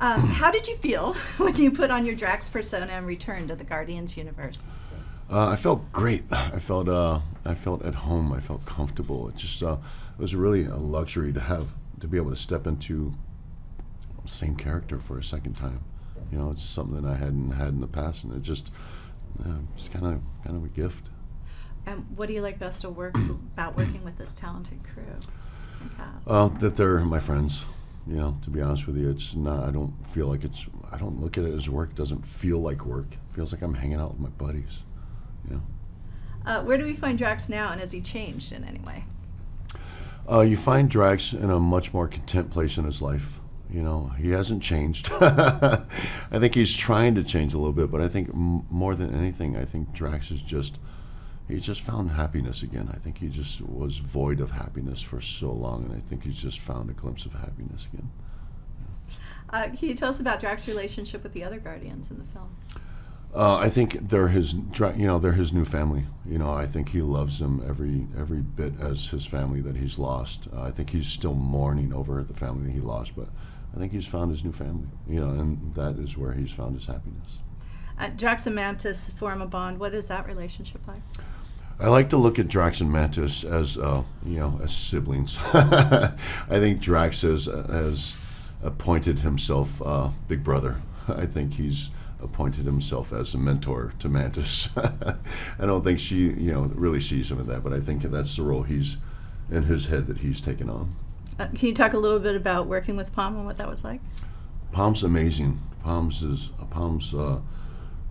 How did you feel when you put on your Drax persona and returned to the Guardians universe? I felt great. I felt at home. I felt comfortable. It just it was really a luxury to be able to step into the same character for a second time. You know, it's something that I hadn't had in the past, and it's kind of a gift. And what do you like best about working with this talented crew and cast? That they're my friends. You know, to be honest with you, it's not. I don't look at it as work. It doesn't feel like work. It feels like I'm hanging out with my buddies. You know. Where do we find Drax now, and has he changed in any way? You find Drax in a much more content place in his life. You know, he hasn't changed. I think he's trying to change a little bit, but I think more than anything, I think Drax is he's just found happiness again. I think he just was void of happiness for so long, and I think he's just found a glimpse of happiness again. Can you tell us about Drax's relationship with the other Guardians in the film? I think they're his new family. You know, I think he loves them every bit as his family that he's lost. I think he's still mourning over the family that he lost, but I think he's found his new family. You know, and that is where he's found his happiness. Drax and Mantis form a bond. What is that relationship like? I like to look at Drax and Mantis as as siblings. I think Drax has appointed himself big brother. I think he's appointed himself as a mentor to Mantis. I don't think she really sees him in that, but I think that's the role he's in his head that he's taken on. Can you talk a little bit about working with Pom and what that was like? Pom's amazing. Pom's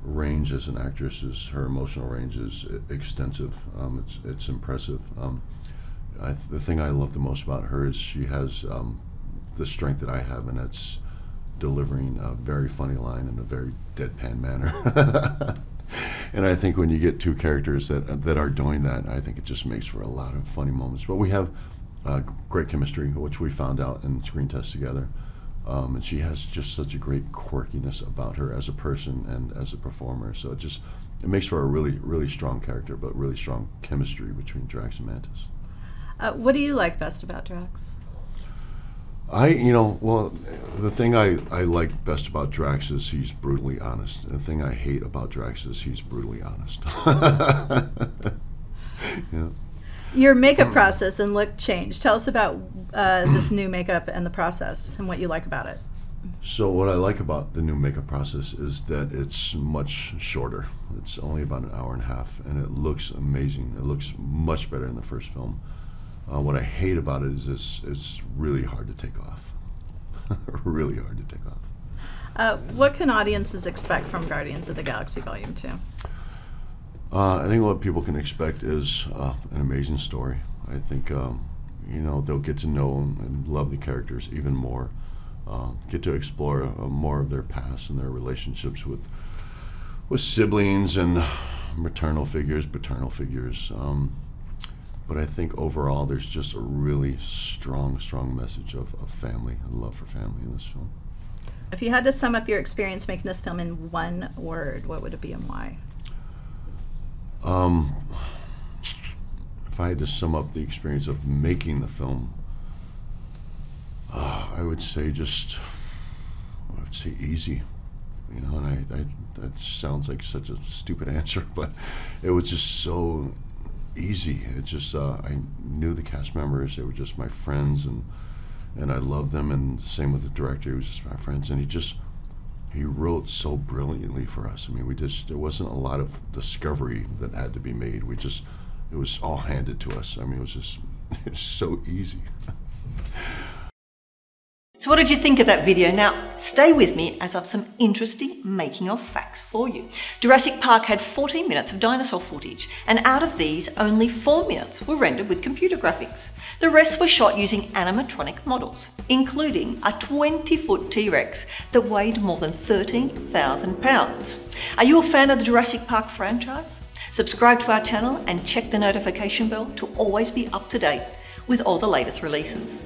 range as an actress her emotional range is extensive. It's impressive. The thing I love the most about her is she has the strength that I have, and that's delivering a very funny line in a very deadpan manner. And I think when you get two characters that are doing that, I think it just makes for a lot of funny moments. But we have great chemistry, which we found out in screen tests together. And she has just such a great quirkiness about her as a person and as a performer. So it makes for a really, really strong character, but really strong chemistry between Drax and Mantis. What do you like best about Drax? The thing I like best about Drax is he's brutally honest. The thing I hate about Drax is he's brutally honest. Yeah. Your makeup process and look changed. Tell us about this new makeup and the process and what you like about it. So what I like about the new makeup process is that it's much shorter. It's only about an hour and a half, and it looks amazing. It looks much better than the first film. What I hate about it is it's really hard to take off. Really hard to take off. What can audiences expect from Guardians of the Galaxy Volume 2? I think what people can expect is an amazing story. I think they'll get to know and love the characters even more. Get to explore more of their past and their relationships with siblings and maternal figures, paternal figures. But I think overall there's just a really strong message of family and love for family in this film. If you had to sum up your experience making this film in one word, what would it be and why? If I had to sum up the experience of making the film, I would say easy. You know, and that sounds like such a stupid answer, but it was just so easy. It just I knew the cast members; they were just my friends, and I loved them. And same with the director; he was just my friends, and he wrote so brilliantly for us. I mean, there wasn't a lot of discovery that had to be made. It was all handed to us. I mean, it was so easy. So what did you think of that video? Now, stay with me as I've some interesting making of facts for you. Jurassic Park had 14 minutes of dinosaur footage, and out of these, only 4 minutes were rendered with computer graphics. The rest were shot using animatronic models, including a 20-foot T-Rex that weighed more than 13,000 pounds. Are you a fan of the Jurassic Park franchise? Subscribe to our channel and check the notification bell to always be up to date with all the latest releases.